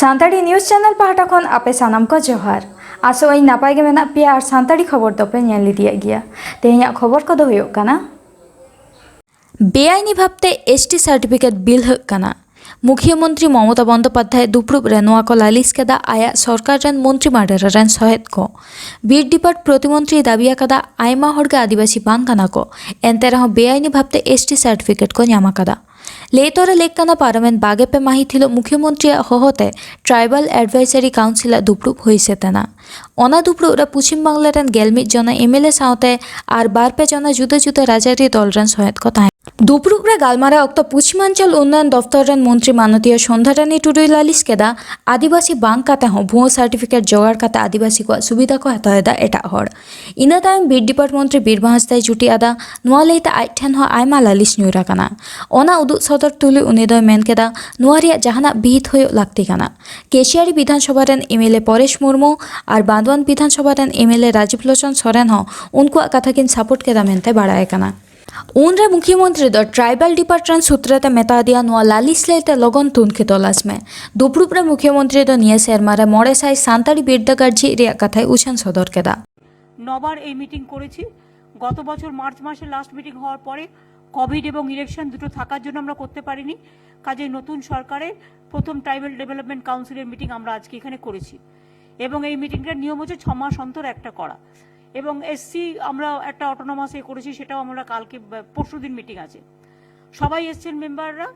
सानताड़ी news channel पाहटा खन आपे सानाम को जोहार आसोई नापाय गे मेना पिया और सानताड़ी खबर दोपे नेल इदिया गिया तेहेnya खबर को दो हुयुग काना बेआईनी भावते एसटी सार्टिफिकेट बिल हक काना मुख्यमंत्री ममता बंदोपाध्याय दुपुरुब रे नोआ को लालिस केदा आया सरकार रेन मंत्री मार्डर रेन सहेद को बीर डिपार्ट प्रतिमंत्री दाबिया कदा आयमा हड़गे आदिवासी बांग काना को एनते रहो बेआईनी भावते एसटी सार्टिफिकेट को न्यामा कदा लेतोरे लेकना पार्लामेंट बागेपे माहिथिलो मुख्यमंत्री होहोते ट्राइबल एडवाइजरी काउंसिल दुपुरुब होइसे तेना ओना दुपुरुब रे पश्चिम बांगला रेन 11 जना एमएलए सावते आर 12 जना जुदा जुदा राजनीति दल रेन सहेद को ताहें दुपुरुब रे गालमारा अक्तो पश्चिमांचल उन्नयन दफ्तर रेन मंत्री मानतीय सन्ध्यारानी टुडुई लालिस केदा आदिवासी बांग काते हो भुओ सार्टिफिकेट जोगाड़ काते आदिवासी को सुविधा को हतायदा एटा हड़ इना तायम बीर डिपार्ट मंत्री बीरबा हांसदाय जुटी आदा नोआ लेते आइठेन हो आयमा लालिस न्यूरा काना ओना उदुग सदर तुली उनी दय मेन केदा नोआ रिया जहाना बिहित होय लागती काना केशियारी विधानसभा रेन एमएलए परेश मुर्मू और बांदवान विधानसभा रेन एमएलए राजीव लोचन सोरेन हो उनकुआ कथा किन सपोर्ट केदा मेनते बाड़ाय काना उनरे मुख्यमंत्री दो ट्राइबल डिपार्टमेंट सूत्रते मेता दिया नोआ लालिस लेते लगन तुनखे तलास में दुपुरुब रे मुख्यमंत्री दो निया सेरमारे मोड़े साई सान्ताड़ी बिरदागारजी रिया कथाय उछान सदर केदा नबार এই মিটিং করেছি গত বছর মার্চ মাসে লাস্ট মিটিং হওয়ার পরে কোভিড এবং ইলেকশন দুটো থাকার জন্য আমরা করতে পারিনি কাজে নতুন সরকারের প্রথম ট্রাইবাল ডেভেলপমেন্ট কাউন্সিলের মিটিং আমরা আজকে এখানে করেছি এবং এই মিটিংটার নিয়ম হচ্ছে 6 মাস অন্তর একটা করা এবং এসসি আমরা একটা অটোনমাস করেছি সেটাও আমরা কালকে পরশুদিন মিটিং আছে সবাই এসছেন মেম্বাররা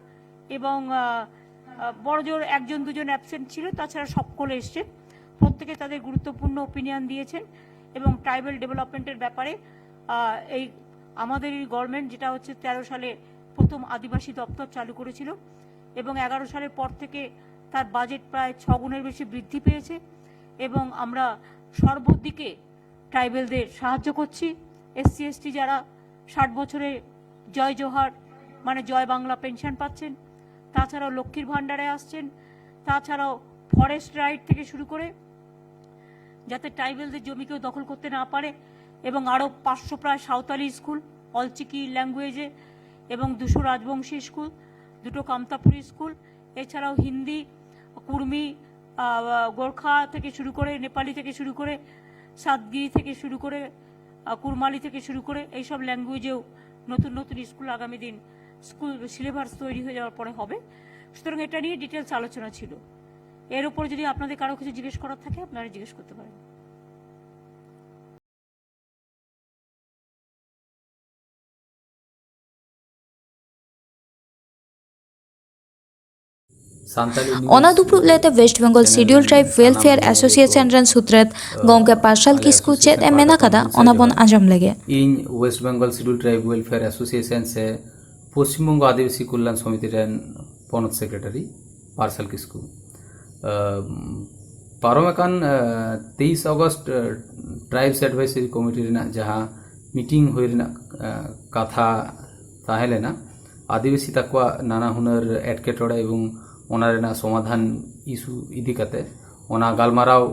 এবং বড়জোর একজন দুজন অ্যাবসেন্ট ছিল তাছাড়া সকলে এসছেন প্রত্যেকে তাদের গুরুত্বপূর্ণ ওপিনিয়ন দিয়েছেন এবং ট্রাইবাল ডেভেলপমেন্টের ব্যাপারে এই আমাদের এই গভর্নমেন্ট যেটা হচ্ছে 13 সালে প্রথম আদিবাসী দপ্তর চালু করেছিল এবং 11 সালের পর থেকে তার বাজেট প্রায় 6 গুণের বেশি বৃদ্ধি পেয়েছে এবং আমরা সর্বদিকে ট্রাইবেলদের সাহায্য করছি এসসি এসটি যারা 60 বছরে জয় জোহার মানে জয় বাংলা পেনশন পাচ্ছেন তাছাড়াও লক্ষ্মীর ভান্ডারে আসছেন তাছাড়াও ফরেস্ট রাইট থেকে শুরু করে যাতে ট্রাইবেলদের জমি কেউ দখল করতে না পারে এবং আরও 500 প্রায় সাঁওতালি স্কুল অলচিকি ল্যাঙ্গুয়েজে এবং 200 রাজবংশী স্কুল 2টো কামতাপুরি স্কুল এছাড়াও হিন্দি কুর্মি গোর্খা থেকে শুরু করে নেপালি থেকে শুরু করে সাতগিরি থেকে শুরু করে কুরমালি থেকে শুরু করে এই সব ল্যাঙ্গুয়েজেও নতুন নতুন স্কুল আগামী দিন স্কুল সিলেবাস তৈরি হয়ে যাওয়ার পরে হবে সুতরাং এটা নিয়ে ডিটেলস আলোচনা ছিল এর উপর যদি আপনাদের কারো কিছু জিজ্ঞেস করার থাকে আপনারা জিজ্ঞেস করতে পারেন ओना दुपुरुब लेते West Bengal schedule tribe welfare association रन सूत्रत गोंके पार्सल किसकु चेत ए मेना कदा ओना बन आजम लगे इन West Bengal schedule tribe welfare association से पश्चिम बंग आदिवासी कल्याण समिति रन पनत सेक्रेटरी पार्सल किसकु पारमेकान 23 अगस्त ट्राइब्स एडवाइजरी कमिटी रेना जहां मीटिंग होय रेना कथा ताहेलेना आदिवासी तकवा नाना हुनर एटकेटोड़े एवं ओना रेना समाधान इशू इदी कते ओना गालमाराव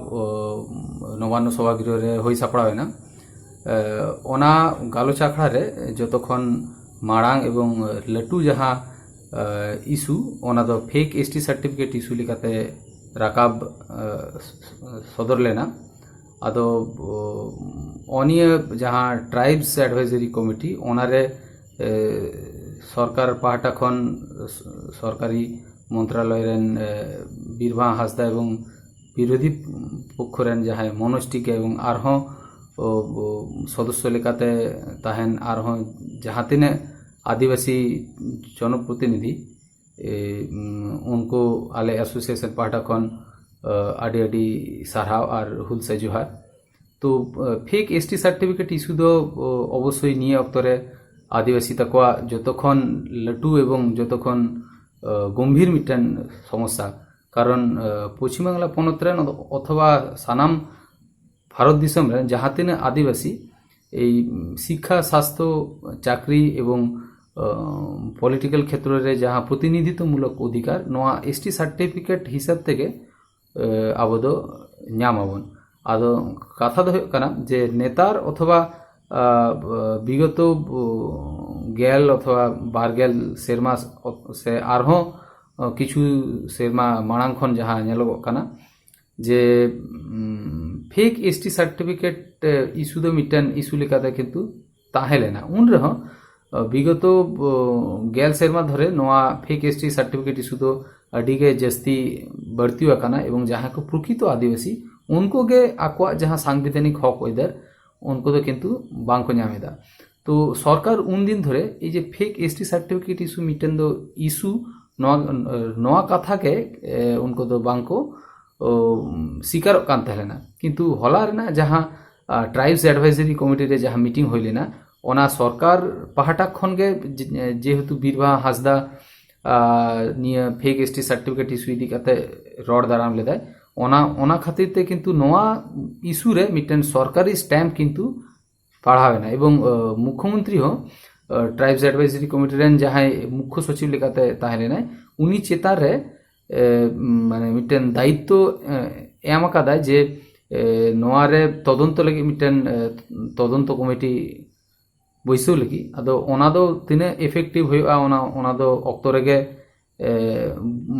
नवान्न सभागृह रे होई सापड़ावेना ओना गालोच आखड़ा रे जतक्षण माड़ांग एवं लटू जहां इशू ओना दो फेक एसटी सर्टिफिकेट इशू लिकाते राकाब सदर लेना आदो ओनिय जहां ट्राइब्स एडवाइजरी कमिटी ओना रे सरकार पाहटा खन सरकारी मंत्रालय रेन बीरबा हांसदा एवं विरोधी पक्ष रेन जहां मनोज टिके एवं आरहों सदस्य लेकाते ताहेन आरहों जहां तिने आदिवासी जनप्रतिनिधि उनको आले एसोसिएशन पाहटा खन आडी आडी सारहाव और हुलसे जोहार तो फेक एसटी सर्टिफिकेट इशू दो अवश्य निये अक्तरे आदिवासी तकवा जतक्षण लटू एवं जतक्षण गम्भीर मिटन समस्या कारण पश्चिम बांगला पनत रेन अथवा सानाम भारत दिसम रेन जहाँ तिने आदिवासी शिक्षा स्वास्थ्य चाकरी एवं पलिटिकल क्षेत्र रे जहाँ प्रतिनिधित्वमूलक अधिकार नोआ एसटी सर्टिफिकेट हिसाब तेगे आबो दो ᱧᱟᱢᱟᱵᱚᱱ आदो कथा दो हुयुग जे नेतार अथवा विगत गेल अथवा बारगेल सेरमा से आरहों কিছু সেরমা মাড়াং খন যাহা ᱧᱮᱞᱚᱜᱚᱜ ᱠᱟᱱᱟ যে ফেক এসটি সার্টিফিকেট ইস্যু ᱫᱚ ᱢᱤᱫᱴᱮᱱ ইস্যু লেকাতে কিন্তু তাহে লেনা উন ᱨᱮᱦᱚᱸ বিগত গেল সেরমা ধরে নোয়া ফেক এসটি সার্টিফিকেট ইস্যু ᱫᱚ ᱟᱹᱰᱤᱜᱮ ᱡᱟᱹᱥᱛᱤ ᱵᱟᱹᱲᱛᱤ ᱟᱠᱟᱱᱟ এবং যাহা ᱠᱚ প্রকৃত আদিবাসী उनको गे आकुआ जहाँ सांविधानिक हक ओइदार उनको तो किंतु बांको ᱧᱟᱢᱮᱫᱟ तो सरकार उन दिन धरे এই যে fake ST certificate issue mitten दो इशू नवा कथा के उनको तो बांको स्वीकार कान तहलेना किंतु हला रेना जहाँ ट्राइब्स एडवाइजरी कमिटी रे जहाँ मीटिंग होई लेना ओना सरकार पाहाटा खन गे जेहेतु बीरबा हासदा निया फेक एसटी सार्टिफिकेट इशू इदी काते रड दाराम लेदाय ओना खातिर ते किंतु नवा इशू रे मिटन सरकारी स्टैम्प किंतु पढ़ावे ना एवं मुख्यमंत्री हो ट्राइब्स एडवाइजरी कमिटी रेन जहां मुख्य सचिव लेकाते ताहेले ना उनी चेतार रे माने मिटन दायित्व एम आकादाय जे नवा रे तदंत लगी मिटन तदंत कमिटी बइसो लगी आदो ओना दो तिने इफेक्टिव होया ओना दो अक्तो रेगे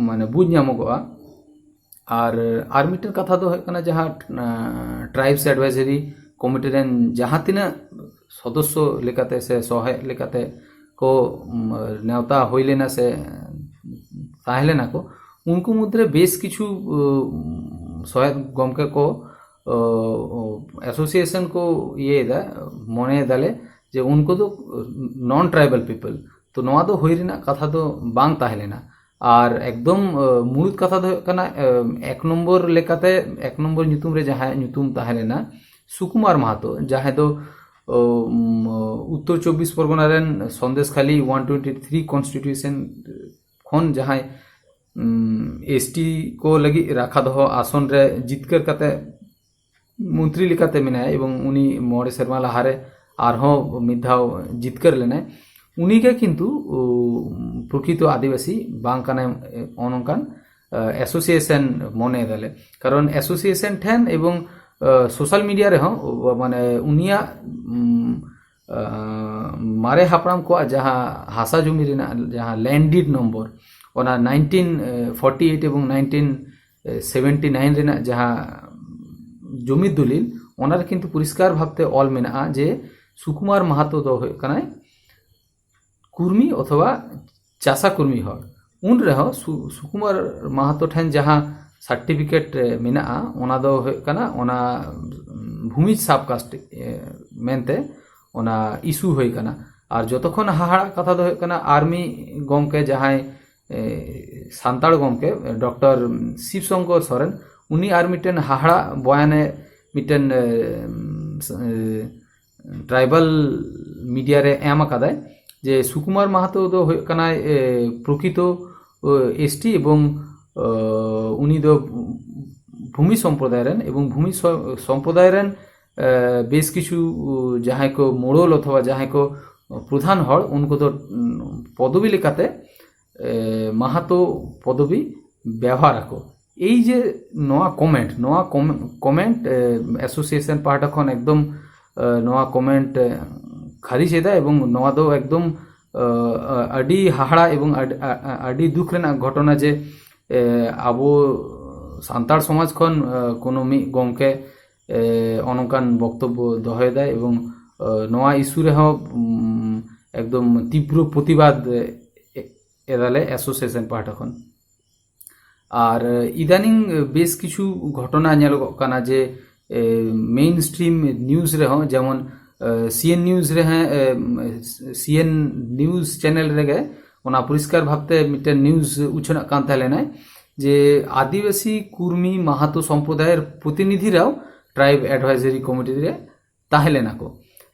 माने बुझ ᱧᱟᱢᱚᱜᱚᱜᱼᱟ और मिटन कथा दो है कना जहाँ ट्राइब्स एडवाइजरी कमिटी रेन जहाँ तीना सदस्य लेकाते से सहाय लेकाते को नेवता होई लेना से ताहेलेना को उनको मुद्रे बेस किछु सहाय गमके को एसोसिएशन को ये दा मने दाले जे उनको तो नॉन ट्राइबल पीपल तो नवा दो होई रेना कथा दो बांग ताहेलेना और एकदम मूल कथा दो कना एक नम्बर लेकाते एक नम्बर ᱧᱩᱛᱩᱢ रे जहाँ ᱧᱩᱛᱩᱢ ताहेलेना सुकुमार माहातो जहाँ दो उत्तर 24 परगना रेन संदेशखाली 123 कॉन्स्टिट्यूशन खन जहाँ एसटी को लगी राखा दो आसन रे जितकर कते मंत्री लेकाते मेनाय एवं उनी मोड़े सेरमा लहारे आरहो मिधाव जितकर लेना उनी के किंतु प्रकृत आदिवासी बांग काने अनकान एसोसिएशन मने दाले कारण एसोसिएशन ठेन एवं सोशल मीडिया रे माने उनिया मारे हापराम को जहाँ हासा जमी रेना जहाँ लैंडेड नम्बर ओना 1948 एवं 1979 रेना जहाँ जमी दलिल ओनार किंतु परिष्कार भावते ऑल मेना जे सुकुमार माहातो दो कनाय कुर्मी अथवा चाषा कुर्मी हर उन रह सुकुमार माहातो ठेन जहाँ सर्टिफिकेट मेना ओना दो कना ओना भूमि साबकास्ट मेनते ओना इशू होई कना और जतक्षण हाहाड़ा कथा दो कना आर्मी गमके जहाँ सान्ताड़ गमके डॉक्टर शिवशंकर सोरेन उनी आर मिटेन हाहाड़ा बयाने मिटेन ट्राइबल मीडिया रे एम आकादाय जे सुकुमार माहातो दो कना प्रकृत एसटी एवं उनी दो भूमि सम्प्रदाय रेन एवं भूमि सम्प्रदाय रेन बेस किछु जहाँ को मोड़ल अथवा जहाँ को प्रधान हर उनको तो पदवी लेकाते माहातो पदवी व्यवहार को এই যে নয়া কমেন্ট এসোসিয়েশন পার্টা খন একদম নয়া কমেন্ট খারিজ এদা এবং নয়া দো একদম আডি হাহাড়া এবং আডি দুঃখ রেনা ঘটনা যে আবো সান্তাড় সমাজ খন কোনো মি গমকে অনকান বক্তব্য দহয়ে দেয় এবং নয়া ইস্যু রেহ একদম তীব্র প্রতিবাদ এদালে এসোসিয়েশন পার্টা খন আর ইদানিং বেশ কিছু ঘটনা ᱧᱮᱞᱚᱜᱚᱜ ᱠᱟᱱᱟ যে মেইন স্ট্রিম নিউজ রে যেমন সিএন নিউজ রে সিএন নিউজ চ্যানেল রে ওনা পরিষ্কার ভাবতে মিটেন নিউজ উচ্চনা কান তাহলে না যে আদিবাসী কুর্মী মাহাতো সম্প্রদায়ের প্রতিনিধিরাও ট্রাইব অ্যাডভাইজারি কমিটি রে তাহলে নাকো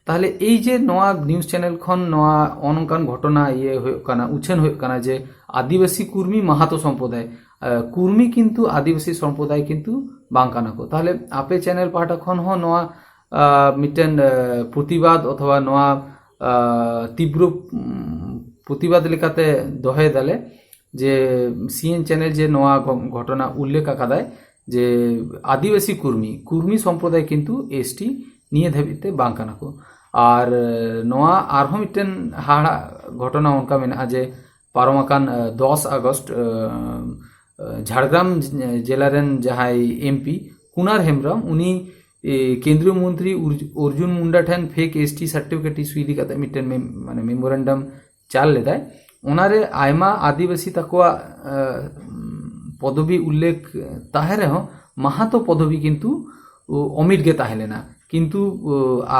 তাহলে এই যে নয়া নিউজ চ্যানেল খন নয়া অনকান ঘটনা ইয়ে হয়ে কানা উচ্ছেন হয়ে কানা যে আদিবাসী কুর্মী মাহাতো সম্প্রদায় কুর্মী কিন্তু আদিবাসী সম্প্রদায় কিন্তু বাংকানা को তাহলে আপে চ্যানেল পাটা খন হ নয়া মিটেন প্রতিবাদ অথবা নয়া তীব্র প্রতিবাদ লেখাতে দহে দালে যে সিএন চ্যানেল যে নয়া ঘটনা উল্লেখ আকাদায় যে আদিবাসী কুর্মী সম্প্রদায় কিন্তু এসটি নিয়ে ধাবিতে বাংকানা को আর নয়া আরহো মিটেন হাড়া ঘটনা অনকা মেনা যে पारमाकान 10 আগস্ট ঝাড়গ্রাম জেলারেন যাহাই এমপি কুনার হেমব্রম উনি কেন্দ্রীয় মন্ত্রী অর্জুন মুন্ডা ঠেন ফেক এসটি সার্টিফিকেট ইস্যু ইদি কাতে মিটেন মানে মেমোরেন্ডাম চাল লেদায় ওনারে আয়মা আদিবাসী তাকুয়া পদবী উল্লেখ তাহে রেহ মাহাতো পদবী কিন্তু অমিট গে তাহলে না কিন্তু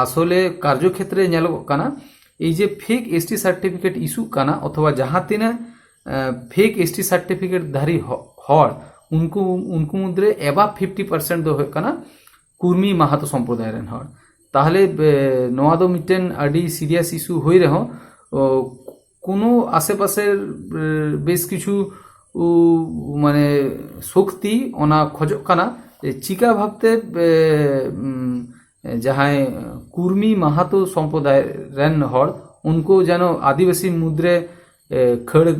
আসলে কার্যক্ষেত্রে নেলক কানা এই যে ফেক এসটি সার্টিফিকেট ইস্যু কানা অথবা যাহা তিনে ফেক এসটি সার্টিফিকেট ধারী হর উনকু মধ্যে এবা 50% দো হয়ে কানা কুর্মী মাহাতো সম্প্রদায়ের হর তাহলে নোয়া দো মিটেন আডি সিরিয়াস ইস্যু হয়ে রেহ কোনো আশেপাশের বেশ কিছু মানে শক্তি ওনা খোঁজক কানা চিকা ভাবতে যাহাই কুর্মী মাহাতো সম্প্রদায়ের রেন হর উনকো যেন আদিবাসী মুদ্রে খড়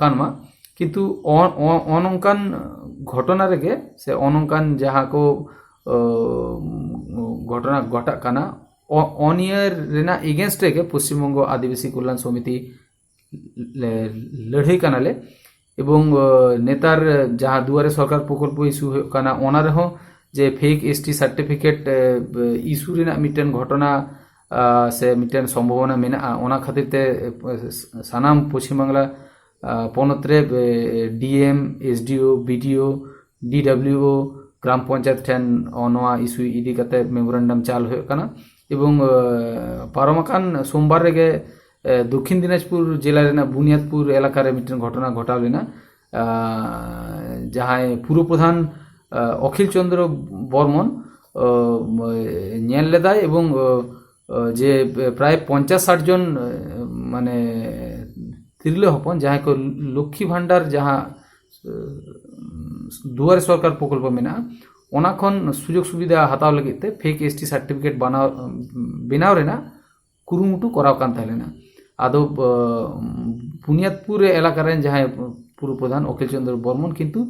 কানমা কিন্তু অনঙ্কান ঘটনা রেগে সে অনঙ্কান যাহাকো ঘটনা ঘটা কানা অনিয়ার রেনা এগেনস্ট রেগে পশ্চিমবঙ্গ আদিবাসী কল্যাণ সমিতি লড়াই কানালে এবং নেতার যাহা দুয়ারে সরকার প্রকল্প ইস্যু কানা ওনার হ যে ফেক এসটি সার্টিফিকেট ইস্যু রেনা মিটেন ঘটনা সে মিটেন সম্ভাবনা মেনা ওনা খাতিরতে Sanam Paschimbangla পনত্রে DM SDO BDO ডিডব্লিউও গ্রাম পঞ্চায়েত ঠেন অনোয়া ইস্যু ইদি কাতে মেমোরেন্ডাম চাল হয়ে কানা এবং পারমাকান সোমবার রেগে দক্ষিণ দিনাজপুর জেলার রেনা বুনিয়াদপুর এলাকার মিটেন ঘটনা ঘটালে না যাহাই পুরপ্রধান অখিল চন্দ্র বর্মন নিয়াল লেদায় এবং যে প্রায় 50-60 জন মানে তিরলে হপন যাহাকে লক্ষ্মী ভান্ডার যাহা দুয়ারে সরকার প্রকল্প মেনা ওনাখন সুযোগ সুবিধা হাতাও লাগিতে ফেক এসটি সার্টিফিকেট বেনাও রেনা কুরুমুটু করাও কান তাহলে না আদৌ বুনিয়াদপুর এলাকার যাহাই পুরপ্রধান অখিল চন্দ্র বর্মন কিন্তু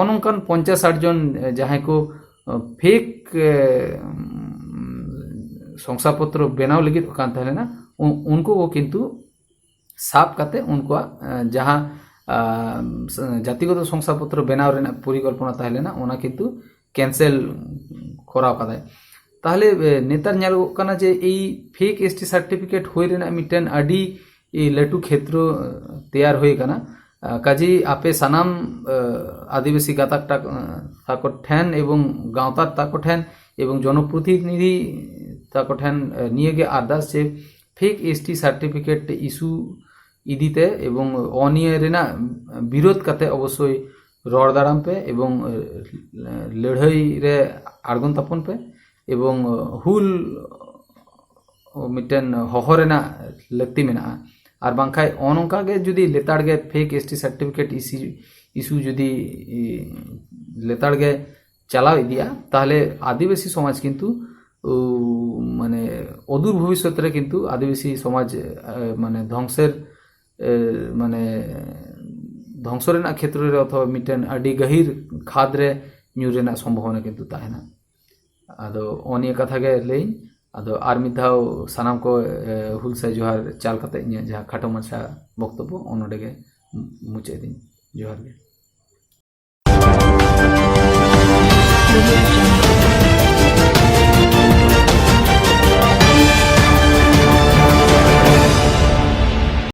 অনঙ্কান 50-60 জন যাহাইকো ফেক শংসাপত্র বেনাও লगी কান তাহলে না उनको वो किंतु साफ काते उनको जहाँ জাতিগত শংসাপত্র বেনাও রেনা পরিকল্পনা তাহলে না ওনা কিন্তু ক্যান্সেল করাও কাদায় তাহলে নেতার ñেলক কানা যে এই ফেক এসটি সার্টিফিকেট হই রেনা মিটেন আডি এই লাটু ক্ষেত্র তৈয়ার হয়ে কানা কাজী আপে সানাম আদিবাসী গাতাক তাকো ঠেন এবং গাঁওতার তাকো ঠেন এবং জনপ্রতিনিধি তাকো ঠেন নিয়ে গে আর্দাস যে ফেক এসটি সার্টিফিকেট ইস্যু ইদিতে এবং অনিয়ে রেনা বিরোধ কাতে অবশ্যই রড় দাঁড়াম পে এবং লড়াই রে আড়গন তাপন পে এবং হুল মিটেন হহরেনা লাগতি মেনা আর বাংখাই অনঙ্কাগে যদি লেতাড়গে ফেক এসটি সার্টিফিকেট ইস্যু যদি লেতাড়গে চালাও ইদিয়া তাহলে আদিবাসী সমাজ কিন্তু মানে অদূর ভবিষ্যতে কিন্তু আদিবাসী সমাজ মানে ধ্বংসের মানে ধ্বংস রেনা ক্ষেত্র রে অথবা মিটেন আডি গহির খাদ রে নিউ রেনা সম্ভাবনা কিন্তু তাহে না আদো অনিയ কথা গে লেই আদো আর মিধাও সানাম কো হুলসাই জোহার চাল কাতে ইᱧᱟᱹᱜ ᱡᱟᱦᱟᱸ ᱠᱷᱟᱴᱚ ᱢᱟᱪᱷᱟ ᱵᱚᱠᱛᱚᱵᱽᱵᱚ ᱚᱱᱚᱰᱮ ᱜᱮ ᱢᱩᱪᱟᱹᱫ ᱫᱤᱧ ᱡᱚᱦᱟᱨ ᱜᱮ